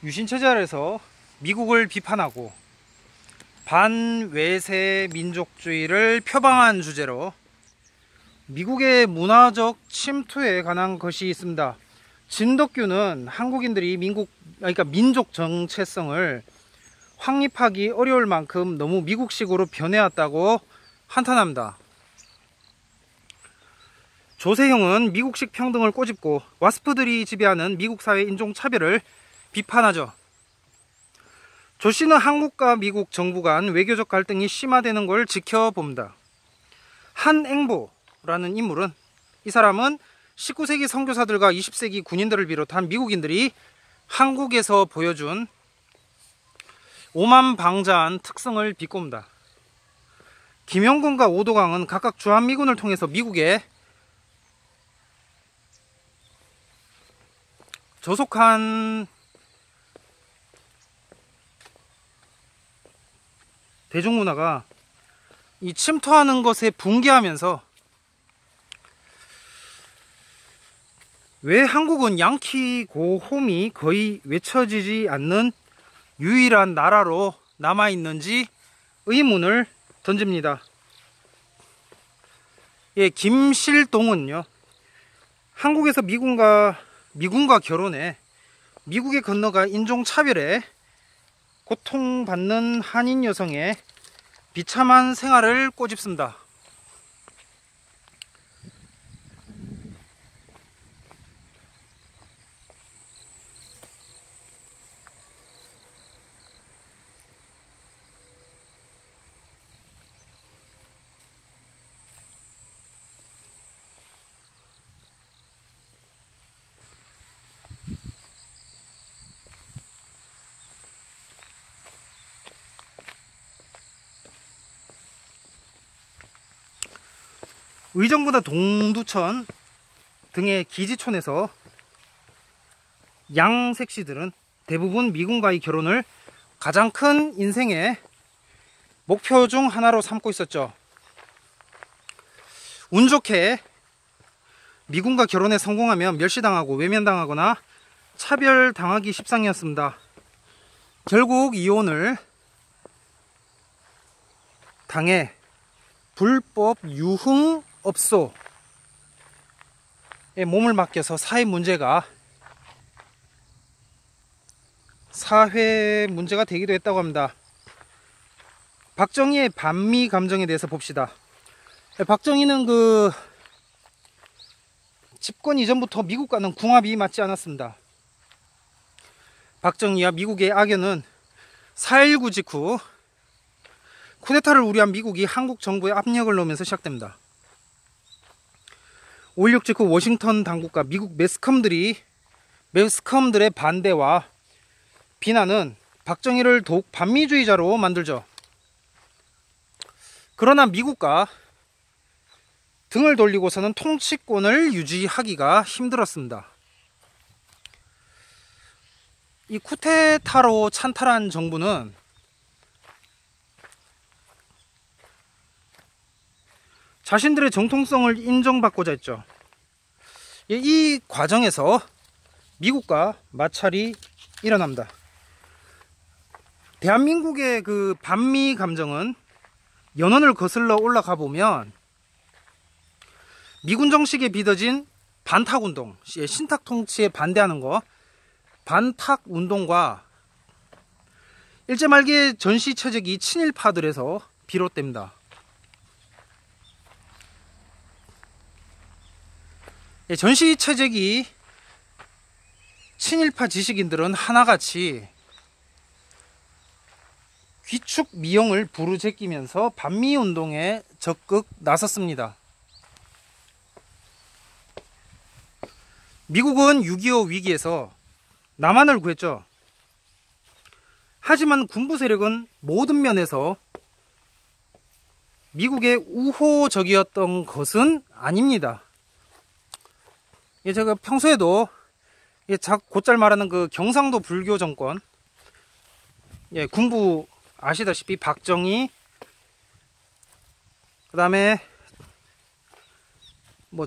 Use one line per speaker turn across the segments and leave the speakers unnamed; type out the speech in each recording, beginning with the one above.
유신체제 아래서 미국을 비판하고 반외세 민족주의를 표방한 주제로 미국의 문화적 침투에 관한 것이 있습니다. 진덕규는 한국인들이 민족 정체성을 확립하기 어려울 만큼 너무 미국식으로 변해왔다고 한탄합니다. 조세형은 미국식 평등을 꼬집고 와스프들이 지배하는 미국 사회 인종차별을 비판하죠. 조씨는 한국과 미국 정부 간 외교적 갈등이 심화되는 걸 지켜봅니다. 한앵보라는 인물은, 이 사람은 19세기 선교사들과 20세기 군인들을 비롯한 미국인들이 한국에서 보여준 오만방자한 특성을 비꼽니다. 김영군과 오도강은 각각 주한미군을 통해서 미국에 저속한 대중문화가 이 침투하는 것에 붕괴하면서 왜 한국은 양키 고홈이 거의 외쳐지지 않는 유일한 나라로 남아있는지 의문을 던집니다. 예, 김실동은요, 한국에서 미군과 결혼해 미국에 건너가 인종차별에 고통받는 한인 여성의 비참한 생활을 꼬집습니다. 의정부나 동두천 등의 기지촌에서 양색시들은 대부분 미군과의 결혼을 가장 큰 인생의 목표 중 하나로 삼고 있었죠. 운 좋게 미군과 결혼에 성공하면 멸시당하고 외면당하거나 차별당하기 십상이었습니다. 결국 이혼을 당해 불법 유흥업소에 몸을 맡겨서 사회 문제가 되기도 했다고 합니다. 박정희의 반미 감정에 대해서 봅시다. 박정희는 집권 이전부터 미국과는 궁합이 맞지 않았습니다. 박정희와 미국의 악연은 4.19 직후 쿠데타를 우려한 미국이 한국 정부에 압력을 넣으면서 시작됩니다. 5.16 직후 워싱턴 당국과 미국 매스컴들의 반대와 비난은 박정희를 더욱 반미주의자로 만들죠. 그러나 미국과 등을 돌리고서는 통치권을 유지하기가 힘들었습니다. 이 쿠데타로 찬탈한 정부는 자신들의 정통성을 인정받고자 했죠. 이 과정에서 미국과 마찰이 일어납니다. 대한민국의 반미 감정은 연원을 거슬러 올라가 보면 미군 정식에 빚어진 반탁운동, 신탁 통치에 반대하는 거, 반탁운동과 일제 말기의 전시체제기 친일파들에서 비롯됩니다. 전시체제기 친일파 지식인들은 하나같이 귀축 미용을 부르제끼면서 반미운동에 적극 나섰습니다. 미국은 6.25 위기에서 남한을 구했죠. 하지만 군부 세력은 모든 면에서 미국의 우호적이었던 것은 아닙니다. 제가 평소에도 곧잘 말하는 경상도 불교 정권, 군부 아시다시피 박정희, 그 다음에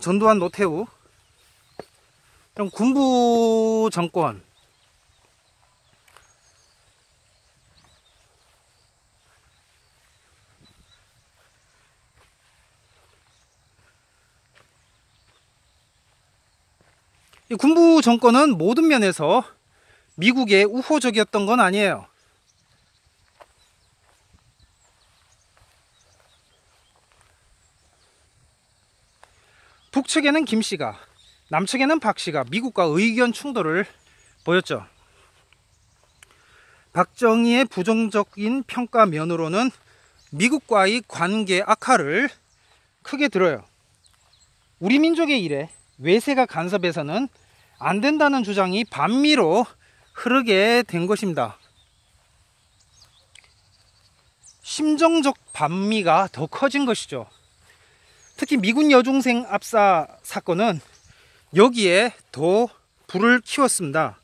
전두환, 노태우 이런 군부 정권, 이 군부 정권은 모든 면에서 미국에 우호적이었던 건 아니에요. 북측에는 김씨가, 남측에는 박씨가 미국과 의견 충돌을 보였죠. 박정희의 부정적인 평가 면으로는 미국과의 관계 악화를 크게 들어요. 우리 민족의 일에 외세가 간섭해서는 안 된다는 주장이 반미로 흐르게 된 것입니다. 심정적 반미가 더 커진 것이죠. 특히 미군 여중생 압사 사건은 여기에 더 불을 키웠습니다.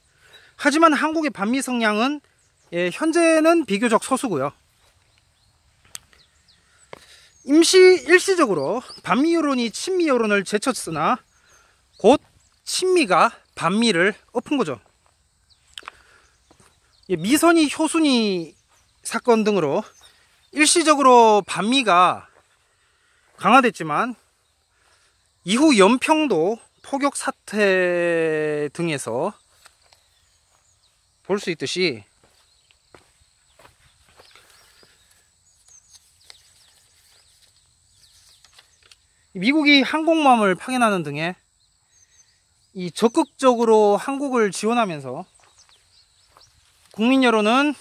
하지만 한국의 반미 성향은 현재는 비교적 소수고요. 일시적으로 반미 여론이 친미 여론을 제쳤으나 곧 친미가 반미를 엎은 거죠. 미선이 효순이 사건 등으로 일시적으로 반미가 강화됐지만 이후 연평도 포격 사태 등에서 볼 수 있듯이 미국이 항공모함을 파견하는 등의 이 적극적으로 한국을 지원하면서 국민 여론은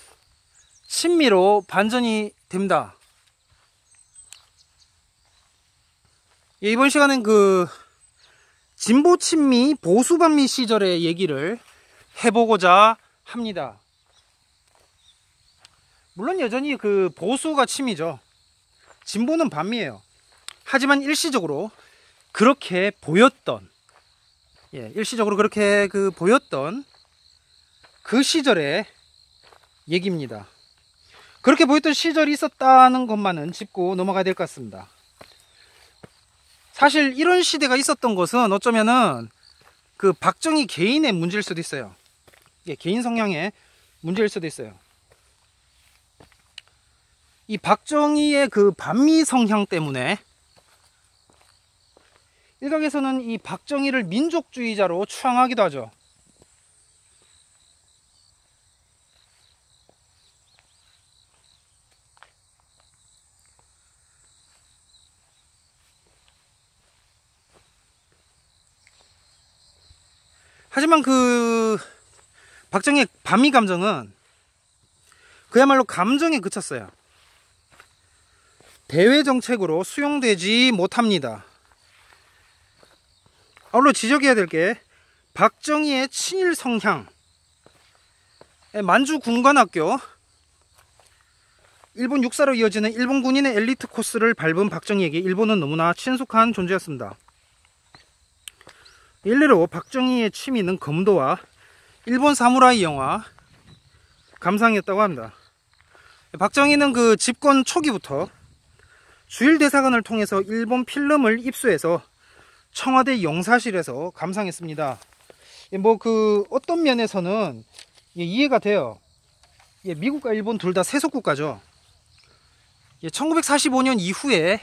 친미로 반전이 됩니다. 이번 시간엔 그 진보 친미 보수 반미 시절의 얘기를 해보고자 합니다. 물론 여전히 그 보수가 친미죠. 진보는 반미예요. 하지만 일시적으로 그렇게 보였던, 일시적으로 그렇게 보였던 그 시절의 얘기입니다. 그렇게 보였던 시절이 있었다는 것만은 짚고 넘어가야 될 것 같습니다. 사실 이런 시대가 있었던 것은 어쩌면은 그 박정희 개인의 문제일 수도 있어요. 개인 성향의 문제일 수도 있어요. 이 박정희의 그 반미 성향 때문에 일각에서는 이 박정희를 민족주의자로 추앙하기도 하죠. 하지만 그 박정희의 반미 감정은 그야말로 감정에 그쳤어요. 대외 정책으로 수용되지 못합니다. 아울러 지적해야 될 게 박정희의 친일 성향, 만주 군관학교, 일본 육사로 이어지는 일본 군인의 엘리트 코스를 밟은 박정희에게 일본은 너무나 친숙한 존재였습니다. 일례로 박정희의 취미는 검도와 일본 사무라이 영화 감상이었다고 합니다. 박정희는 그 집권 초기부터 주일대사관을 통해서 일본 필름을 입수해서 청와대 영사실에서 감상했습니다. 뭐 어떤 면에서는 이해가 돼요. 미국과 일본 둘 다 세속국가죠. 1945년 이후에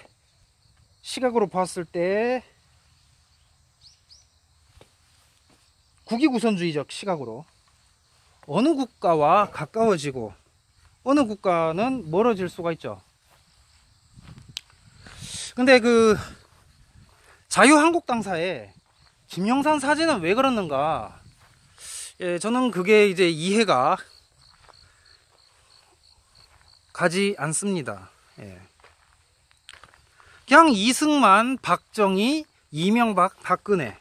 시각으로 봤을 때 국위구선주의적 시각으로 어느 국가와 가까워지고 어느 국가는 멀어질 수가 있죠. 근데 자유한국당사에 김영삼 사진은 왜 그러는가? 저는 그게 이제 이해가 가지 않습니다. 그냥 이승만, 박정희, 이명박, 박근혜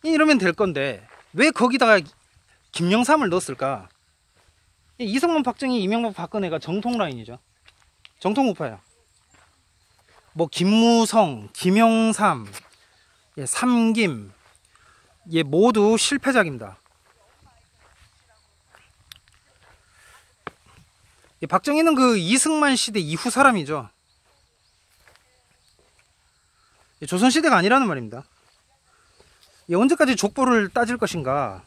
이러면 될 건데 왜 거기다가 김영삼을 넣었을까? 이승만, 박정희, 이명박, 박근혜가 정통 라인이죠. 정통 우파야. 뭐 김무성, 김영삼, 삼김 모두 실패작입니다. 박정희는 그 이승만 시대 이후 사람이죠. 조선시대가 아니라는 말입니다. 언제까지 족보를 따질 것인가?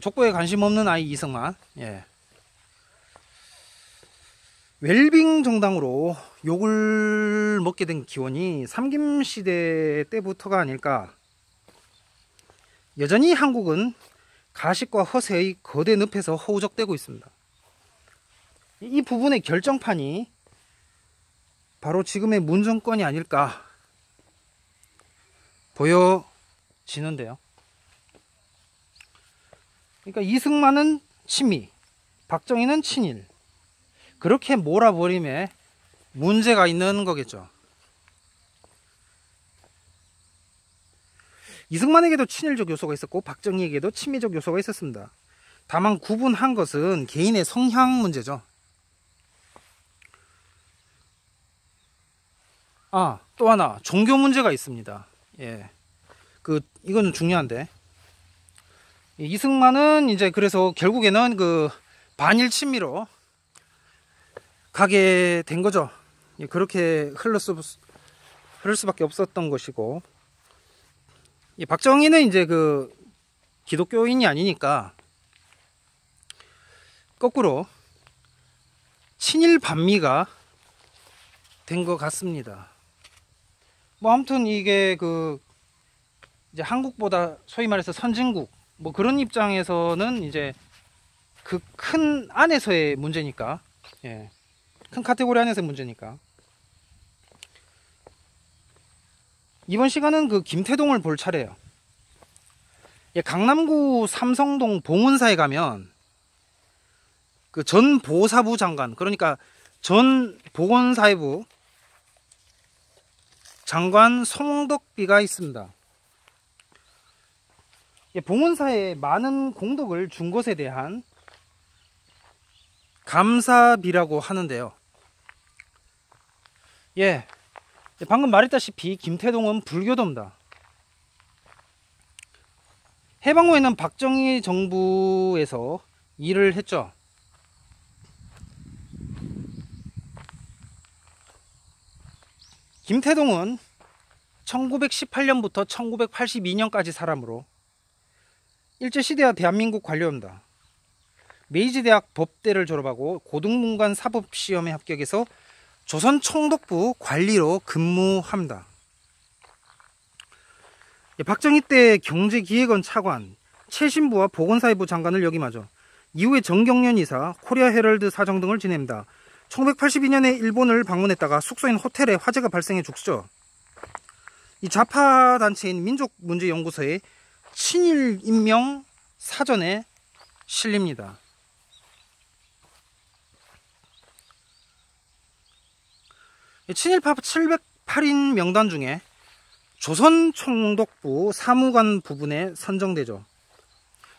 족보에 관심 없는 아이 이승만. 웰빙 정당으로 욕을 먹게 된 기원이 삼김시대 때부터가 아닐까. 여전히 한국은 가식과 허세의 거대 늪에서 허우적대고 있습니다. 이 부분의 결정판이 바로 지금의 문 정권이 아닐까 보여지는데요. 그러니까 이승만은 친미, 박정희는 친일, 그렇게 몰아버림에 문제가 있는 거겠죠. 이승만에게도 친일적 요소가 있었고 박정희에게도 친미적 요소가 있었습니다. 다만 구분한 것은 개인의 성향 문제죠. 또 하나 종교 문제가 있습니다. 이건 중요한데, 이승만은 이제 그래서 결국에는 그 반일 친미로 가게 된 거죠. 그렇게 흐를 수밖에 없었던 것이고, 박정희는 이제 그 기독교인이 아니니까 거꾸로 친일 반미가 된 것 같습니다. 뭐 아무튼 이게 그 이제 한국보다 소위 말해서 선진국 뭐 그런 입장에서는 이제 그 큰 안에서의 문제니까, 큰 카테고리 안에서의 문제니까. 이번 시간은 그 김태동을 볼 차례예요. 강남구 삼성동 봉은사에 가면 그 전 보사부 장관, 그러니까 전 보건사회부 장관 송덕비가 있습니다. 봉은사에 많은 공덕을 준 것에 대한 감사비라고 하는데요. 방금 말했다시피 김태동은 불교도입니다. 해방 후에는 박정희 정부에서 일을 했죠. 김태동은 1918년부터 1982년까지 살았으므로 일제시대와 대한민국 관료입니다. 메이지대학 법대를 졸업하고 고등문관 사법시험에 합격해서 조선총독부 관리로 근무합니다. 박정희 때 경제기획원 차관, 최신부와 보건사회부 장관을 역임하죠. 이후에 정경련 이사, 코리아 헤럴드 사정 등을 지냅니다. 1982년에 일본을 방문했다가 숙소인 호텔에 화재가 발생해 죽죠. 이 좌파 단체인 민족문제연구소의 친일 임명 사전에 실립니다. 친일파 708인 명단 중에 조선총독부 사무관 부분에 선정되죠.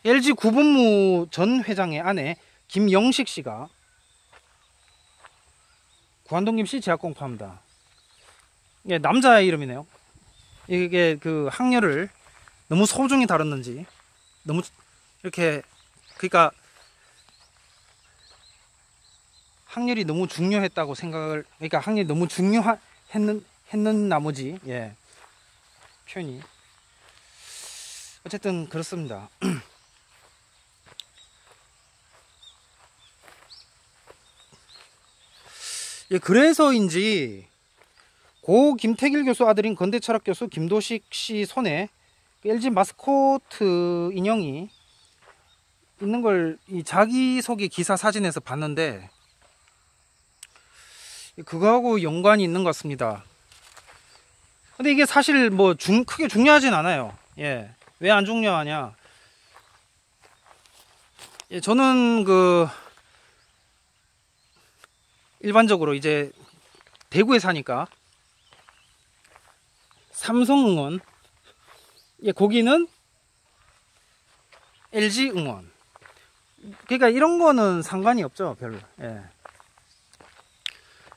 LG 구본무 전 회장의 아내 김영식 씨가 구한동 김씨 제약공파입니다. 남자 이름이네요. 이게 그 학렬을 너무 소중히 다뤘는지 너무 이렇게, 그러니까 학렬이 너무 중요했다고 생각을, 그러니까 학렬이 너무 중요했는 나머지 표현이 어쨌든 그렇습니다. 그래서인지 고 김태길 교수 아들인 건대철학 교수 김도식 씨 손에 LG 마스코트 인형이 있는 걸 이 자기소개 기사 사진에서 봤는데, 그거하고 연관이 있는 것 같습니다. 근데 이게 사실 뭐 크게 중요하진 않아요. 왜 안 중요하냐? 저는 그 일반적으로 이제 대구에 사니까 삼성응원, 거기는 LG응원, 그러니까 이런 거는 상관이 없죠, 별로.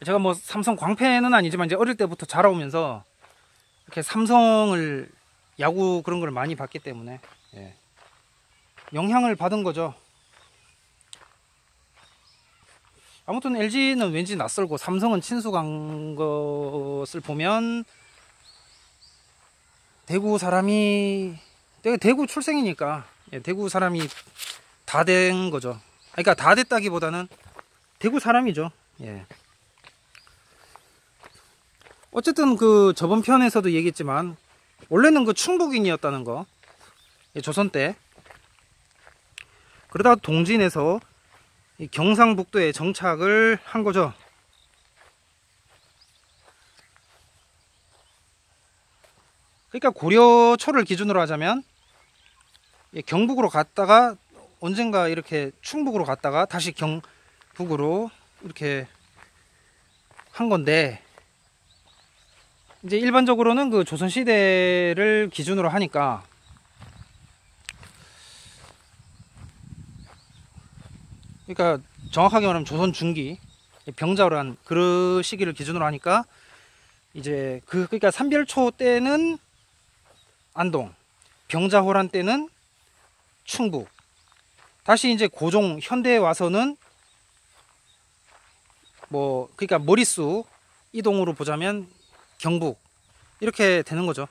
제가 뭐 삼성 광팬은 아니지만 이제 어릴 때부터 자라오면서 이렇게 삼성을, 야구 그런 걸 많이 봤기 때문에 영향을 받은 거죠. 아무튼 LG는 왠지 낯설고 삼성은 친숙한 것을 보면 대구 사람이, 내가 대구 출생이니까 대구 사람이 다 된 거죠. 그러니까 다 됐다기보다는 대구 사람이죠. 예. 어쨌든 그 저번 편에서도 얘기했지만 원래는 그 충북인이었다는 거, 예, 조선 때. 그러다가 동진에서 이 경상북도에 정착을 한 거죠. 그러니까 고려 초를 기준으로 하자면 경북으로 갔다가 언젠가 이렇게 충북으로 갔다가 다시 경북으로 이렇게 한 건데, 이제 일반적으로는 그 조선시대를 기준으로 하니까 그러니까 정확하게 말하면 조선 중기 병자호란 그 시기를 기준으로 하니까 이제 그러니까 삼별초 때는 안동, 병자호란 때는 충북, 다시 이제 고종 현대에 와서는 뭐 그러니까 머릿수 이동으로 보자면 경북, 이렇게 되는 거죠.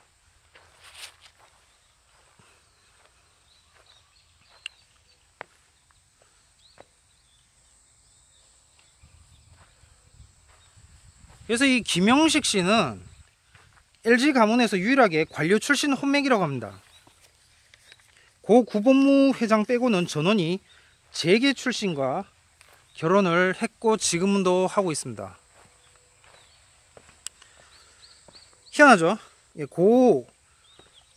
그래서 이 김영식 씨는 LG 가문에서 유일하게 관료 출신 혼맥이라고 합니다. 고 구본무 회장 빼고는 전원이 재계 출신과 결혼을 했고 지금도 하고 있습니다. 희한하죠? 고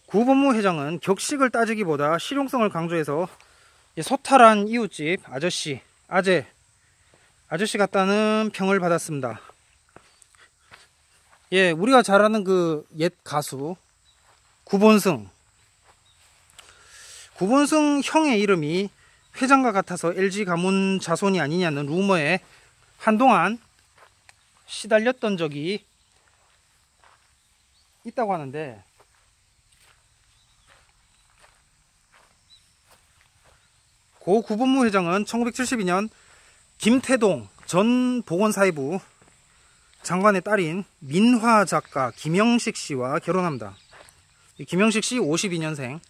구본무 회장은 격식을 따지기보다 실용성을 강조해서 소탈한 이웃집 아저씨 같다는 평을 받았습니다. 예, 우리가 잘 아는 그 옛 가수 구본승 형의 이름이 회장과 같아서 LG 가문 자손이 아니냐는 루머에 한동안 시달렸던 적이 있다고 하는데, 고 구본무 회장은 1972년 김태동 전 보건사회부 장관의 딸인 민화 작가 김영식 씨와 결혼합니다. 김영식 씨 52년생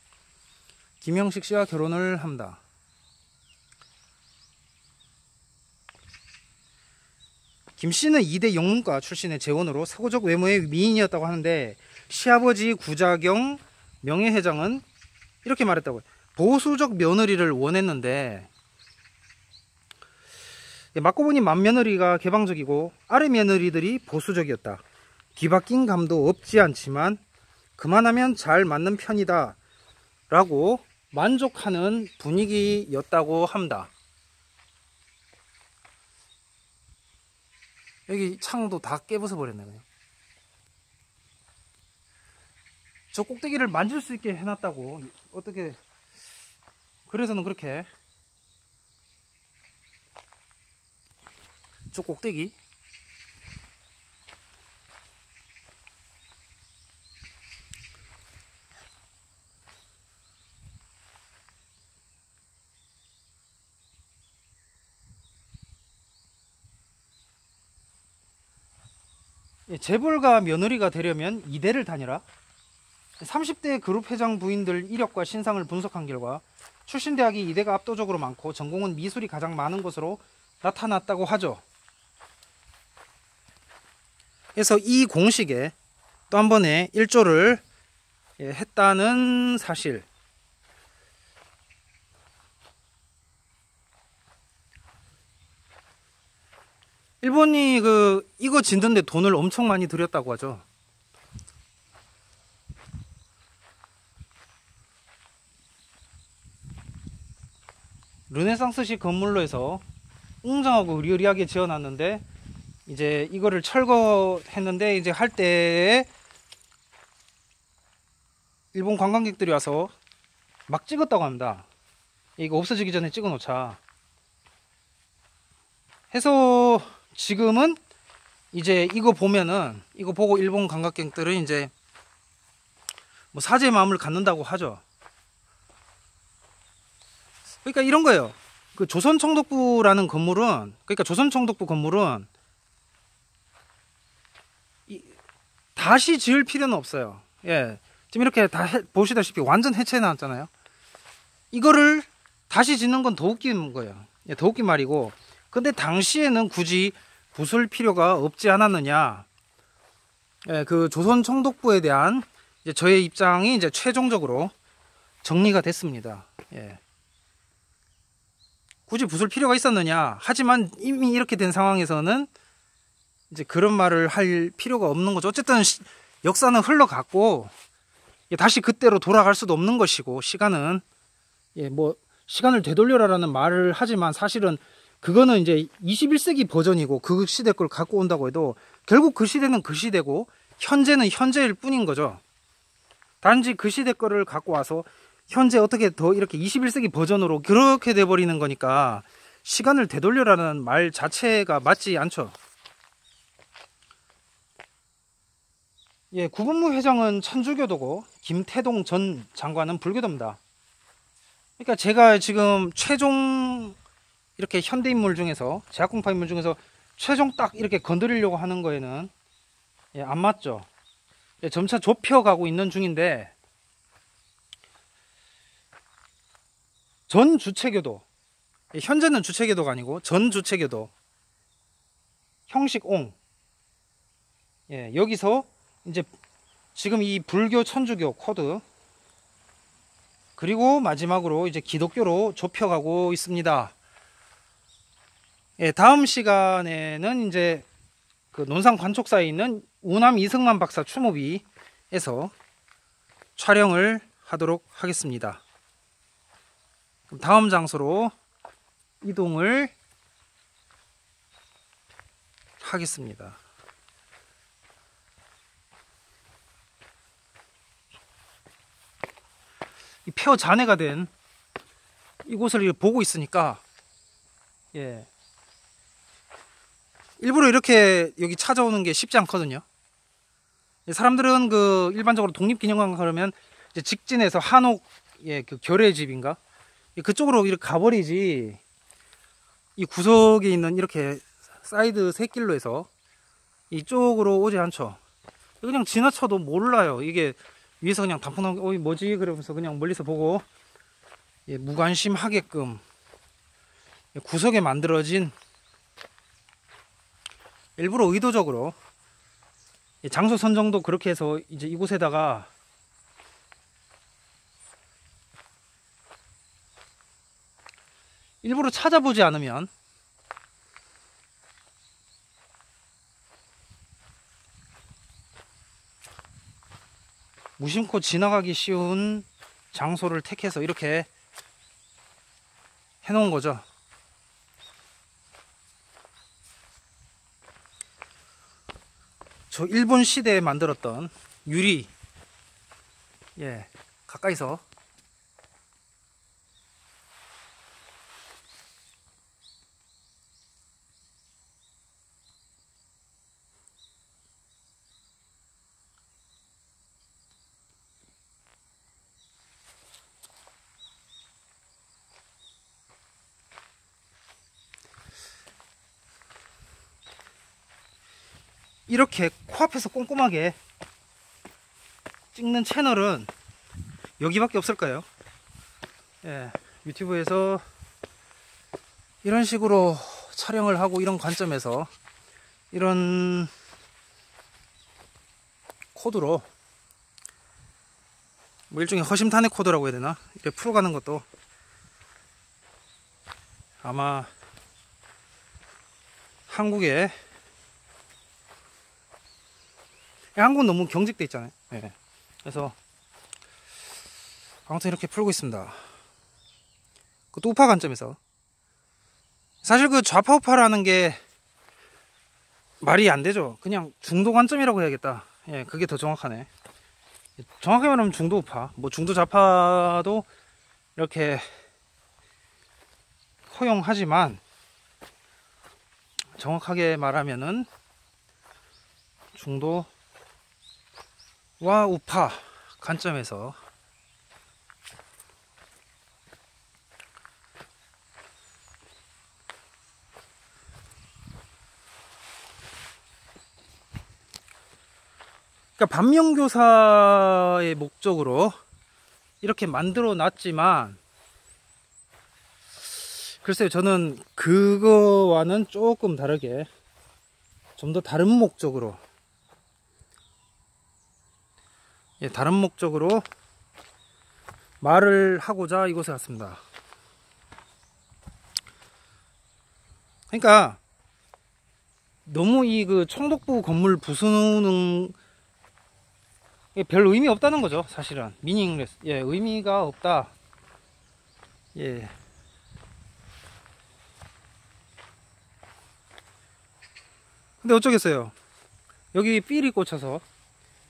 김영식 씨와 결혼을 합니다. 김 씨는 이대 영문과 출신의 재원으로 사고적 외모의 미인이었다고 하는데, 시아버지 구자경 명예회장은 이렇게 말했다고요. 보수적 며느리를 원했는데 맞고 보니 맏며느리가 개방적이고 아래 며느리들이 보수적이었다. 뒤바뀐 감도 없지 않지만 그만하면 잘 맞는 편이다 라고 만족하는 분위기였다고 합니다. 여기 창도 다 깨부숴 버렸네. 그냥 저 꼭대기를 만질 수 있게 해놨다고. 어떻게, 그래서는 그렇게 저 꼭대기 재벌가 며느리가 되려면 이대를 다녀라. 30대 그룹 회장 부인들 이력과 신상을 분석한 결과 출신 대학이 이대가 압도적으로 많고 전공은 미술이 가장 많은 것으로 나타났다고 하죠. 그래서 이 공식에 또 한 번의 일조를 했다는 사실. 일본이 이거 짓는데 돈을 엄청 많이 들였다고 하죠. 르네상스식 건물로 해서 웅장하고 의리의리하게 지어놨는데, 이제 이거를 철거했는데 이제 할 때에 일본 관광객들이 와서 막 찍었다고 합니다. 이거 없어지기 전에 찍어 놓자 해서, 지금은 이제 이거 보면은, 이거 보고 일본 관광객들은 이제 뭐 사죄의 마음을 갖는다고 하죠. 그러니까 이런 거예요. 그 조선총독부라는 건물은, 그러니까 조선총독부 건물은 다시 지을 필요는 없어요. 예, 지금 이렇게 다 보시다시피 완전 해체해 놨잖아요. 이거를 다시 짓는 건 더 웃긴 거예요. 예, 더 웃긴 말이고. 근데 당시에는 굳이 부술 필요가 없지 않았느냐. 예, 그 조선 총독부에 대한 이제 저의 입장이 이제 최종적으로 정리가 됐습니다. 예. 굳이 부술 필요가 있었느냐. 하지만 이미 이렇게 된 상황에서는 이제 그런 말을 할 필요가 없는 거죠. 어쨌든 역사는 흘러갔고 다시 그때로 돌아갈 수도 없는 것이고, 시간은 뭐 시간을 되돌려라라는 말을 하지만 사실은 그거는 이제 21세기 버전이고 그 시대 걸 갖고 온다고 해도 결국 그 시대는 그 시대고 현재는 현재일 뿐인 거죠. 단지 그 시대 거를 갖고 와서 현재 어떻게 더 이렇게 21세기 버전으로 그렇게 돼버리는 거니까 시간을 되돌려라는 말 자체가 맞지 않죠. 예, 구본무 회장은 천주교도고 김태동 전 장관은 불교도입니다. 그러니까 제가 지금 최종 이렇게 현대인물 중에서, 제약공파 인물 중에서 최종 딱 이렇게 건드리려고 하는 거에는 안 맞죠. 점차 좁혀가고 있는 중인데, 전 주체교도, 현재는 주체교도가 아니고 전 주체교도 형식옹, 여기서 이제 지금 이 불교 천주교 코드, 그리고 마지막으로 이제 기독교로 좁혀가고 있습니다. 다음 시간에는 이제 그 논산 관촉사에 있는 우남 이승만 박사 추모비에서 촬영을 하도록 하겠습니다. 그럼 다음 장소로 이동을 하겠습니다. 이 폐허 잔해가 된 이곳을 보고 있으니까 일부러 이렇게 여기 찾아오는 게 쉽지 않거든요. 사람들은 그 일반적으로 독립기념관 가면 이제 직진해서 한옥 그 결의집인가 그쪽으로 이렇게 가버리지, 이 구석에 있는 이렇게 사이드 샛길로 해서 이쪽으로 오지 않죠. 그냥 지나쳐도 몰라요. 이게 위에서 그냥 단풍 나오게 어이 뭐지 그러면서 그냥 멀리서 보고 무관심하게끔 구석에 만들어진, 일부러 의도적으로 장소 선정도 그렇게 해서 이제 이곳에다가 일부러 찾아보지 않으면 무심코 지나가기 쉬운 장소를 택해서 이렇게 해놓은 거죠. 저 일본 시대에 만들었던 유리, 가까이서 이렇게 코앞에서 꼼꼼하게 찍는 채널은 여기밖에 없을까요? 유튜브에서 이런 식으로 촬영을 하고 이런 관점에서 이런 코드로 뭐 일종의 허심탄회 코드라고 해야 되나? 이렇게 풀어가는 것도 아마 한국에, 한국은 너무 경직돼 있잖아요. 그래서 아무튼 이렇게 풀고 있습니다. 그 우파 관점에서 사실 그 좌파 우파라는 게 말이 안 되죠. 그냥 중도 관점이라고 해야겠다. 그게 더 정확하네. 정확하게 말하면 중도 우파, 뭐 중도 좌파도 이렇게 허용하지만 정확하게 말하면은 중도와 우파 관점에서 그러니까 반면교사의 목적으로 이렇게 만들어 놨지만, 글쎄요, 저는 그거와는 조금 다르게 좀 더 다른 목적으로, 예, 다른 목적으로 말을 하고자 이곳에 왔습니다. 그러니까 너무 이 그 총독부 건물 부수는 별 의미 없다는 거죠. 사실은 미닝레스, 예, 의미가 없다. 예. 근데 어쩌겠어요. 여기 삘이 꽂혀서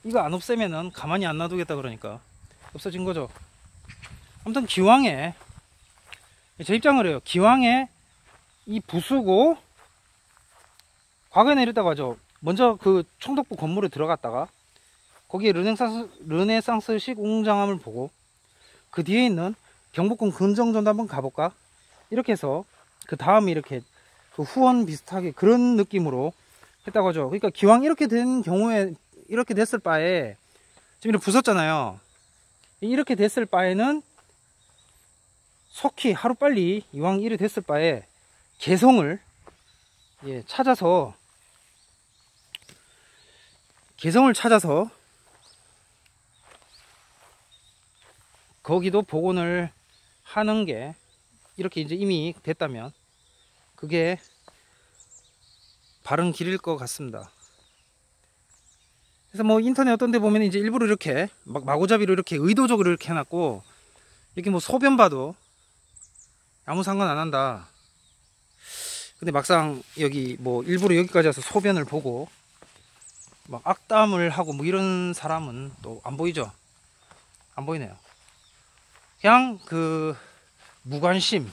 이거 안 없애면은 가만히 안 놔두겠다 그러니까 없어진 거죠. 아무튼 기왕에, 제 입장을 해요. 기왕에 이 부수고, 과거에는 이랬다고 하죠. 먼저 그 총독부 건물에 들어갔다가 거기에 르네상스식 웅장함을 보고 그 뒤에 있는 경복궁 금정전도 한번 가볼까? 이렇게 해서 그 다음에 이렇게 그 후원 비슷하게 그런 느낌으로 했다고 하죠. 그러니까 기왕 이렇게 된 경우에, 이렇게 됐을 바에, 지금 이렇게 부쉈잖아요. 이렇게 됐을 바에는 속히 하루빨리, 이왕 이래 됐을 바에 개성을, 예, 찾아서 거기도 복원을 하는 게, 이렇게 이제 이미 됐다면 그게 바른 길일 것 같습니다. 그래서 뭐 인터넷 어떤 데 보면 이제 일부러 이렇게 막 마구잡이로 이렇게 의도적으로 이렇게 해놨고, 이렇게 뭐 소변 봐도 아무 상관 안 한다. 근데 막상 여기 뭐 일부러 여기까지 와서 소변을 보고 막 악담을 하고 뭐 이런 사람은 또 안 보이죠? 안 보이네요. 그냥 그 무관심이라는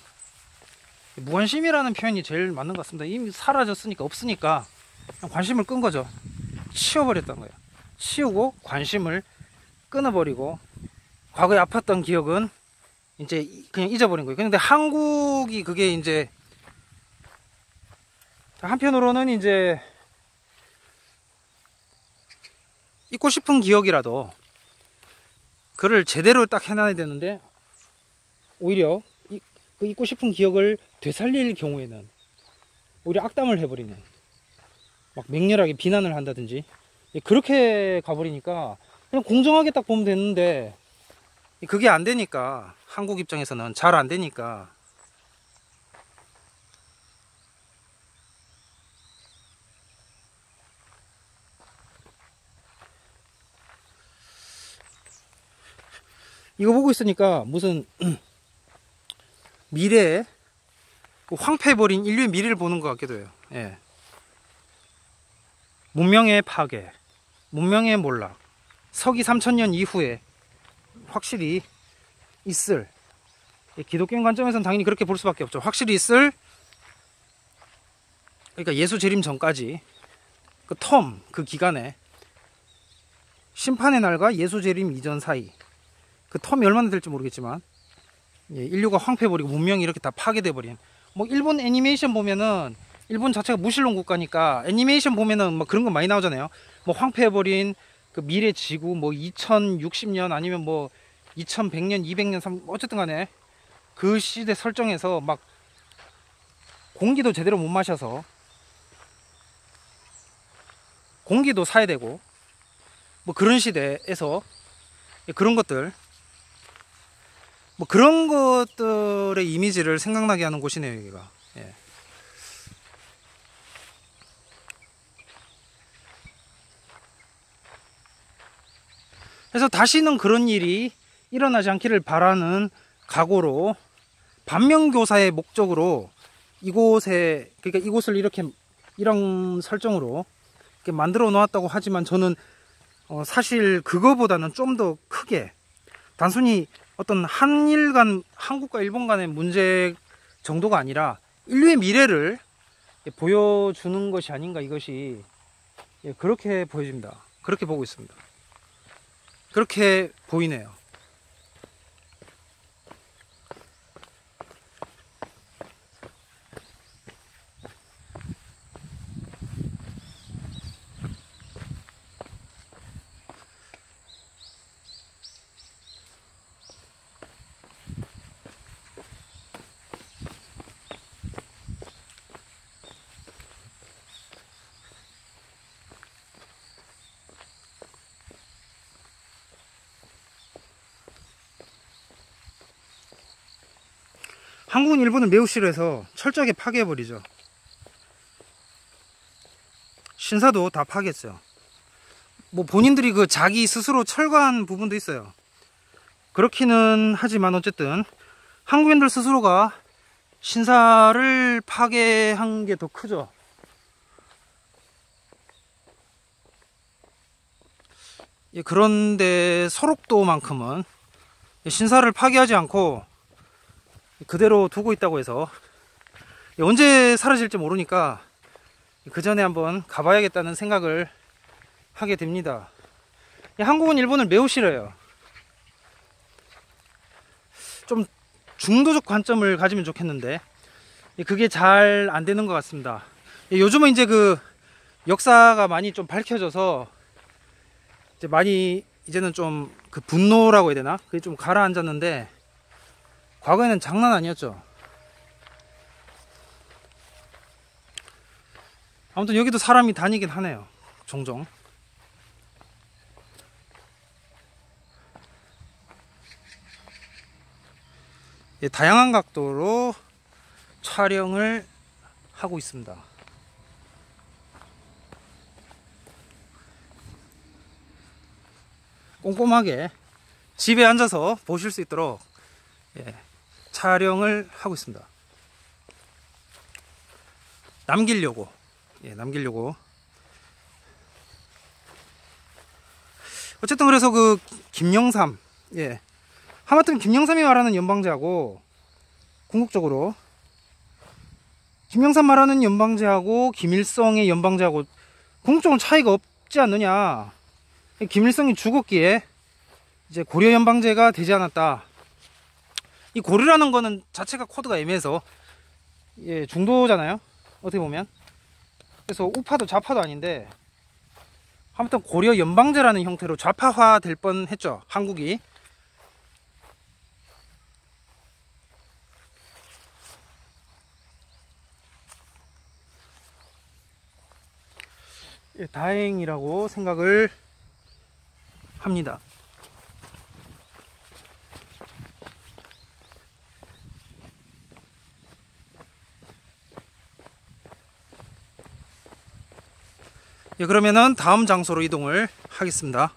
표현이 제일 맞는 것 같습니다. 이미 사라졌으니까, 없으니까 그냥 관심을 끈 거죠. 치워버렸던 거예요. 치우고 관심을 끊어버리고, 과거에 아팠던 기억은 이제 그냥 잊어버린 거예요. 근데 한국이 그게 이제 한편으로는 이제 잊고 싶은 기억이라도 그를 제대로 딱 해놔야 되는데, 오히려 그 잊고 싶은 기억을 되살릴 경우에는 오히려 악담을 해버리는, 막 맹렬하게 비난을 한다든지 그렇게 가버리니까 그냥 공정하게 딱 보면 되는데, 그게 안 되니까, 한국 입장에서는 잘 안 되니까 이거 보고 있으니까 무슨 미래에 황폐해버린 인류의 미래를 보는 것 같기도 해요. 예. 문명의 파괴, 문명의 몰락, 서기 3000년 이후에 확실히 있을, 기독교인 관점에서는 당연히 그렇게 볼 수밖에 없죠. 확실히 있을, 그러니까 예수 재림 전까지 그 텀, 그 기간에, 심판의 날과 예수 재림 이전 사이, 그 텀이 얼마나 될지 모르겠지만, 예, 인류가 황폐해버리고 문명이 이렇게 다 파괴돼버린, 뭐 일본 애니메이션 보면은, 일본 자체가 무신론 국가니까 애니메이션 보면은 뭐 그런 거 많이 나오잖아요. 뭐 황폐해버린 그 미래 지구, 뭐 2060년 아니면 뭐 2100년, 200년, 어쨌든 간에 그 시대 설정에서 막 공기도 제대로 못 마셔서 공기도 사야 되고, 뭐 그런 시대에서 그런 것들, 뭐 그런 것들의 이미지를 생각나게 하는 곳이네요, 여기가. 예. 그래서 다시는 그런 일이 일어나지 않기를 바라는 각오로, 반면교사의 목적으로 이곳에, 그러니까 이곳을 이렇게 이런 설정으로 이렇게 만들어 놓았다고 하지만, 저는 사실 그거보다는 좀 더 크게, 단순히 어떤 한일 간, 한국과 일본 간의 문제 정도가 아니라 인류의 미래를 보여주는 것이 아닌가, 이것이. 그렇게 보여집니다. 그렇게 보고 있습니다. 그렇게 보이네요. 한국은 일본을 매우 싫어해서 철저하게 파괴해버리죠. 신사도 다 파괴했어요. 뭐 본인들이 그 자기 스스로 철거한 부분도 있어요. 그렇기는 하지만 어쨌든 한국인들 스스로가 신사를 파괴한 게 더 크죠. 예, 그런데 소록도만큼은 신사를 파괴하지 않고 그대로 두고 있다고 해서 언제 사라질지 모르니까 그 전에 한번 가봐야겠다는 생각을 하게 됩니다. 한국은 일본을 매우 싫어해요. 좀 중도적 관점을 가지면 좋겠는데 그게 잘 안 되는 것 같습니다. 요즘은 이제 그 역사가 많이 좀 밝혀져서 이제 많이 이제는 좀 그 분노라고 해야 되나? 그게 좀 가라앉았는데 과거에는 장난 아니었죠. 아무튼 여기도 사람이 다니긴 하네요. 종종. 예, 다양한 각도로 촬영을 하고 있습니다. 꼼꼼하게 집에 앉아서 보실 수 있도록 예, 촬영을 하고 있습니다. 남기려고. 어쨌든 그래서 그 김영삼, 예, 하마터면 김영삼이 말하는 연방제하고 궁극적으로 김영삼 말하는 연방제하고 김일성의 연방제하고 궁극적으로 차이가 없지 않느냐. 김일성이 죽었기에 이제 고려 연방제가 되지 않았다. 이 고려라는 거는 자체가 코드가 애매해서 예, 중도잖아요. 어떻게 보면. 그래서 우파도 좌파도 아닌데 아무튼 고려 연방제라는 형태로 좌파화 될 뻔했죠. 한국이. 예, 다행이라고 생각을 합니다. 예, 그러면은 다음 장소로 이동을 하겠습니다.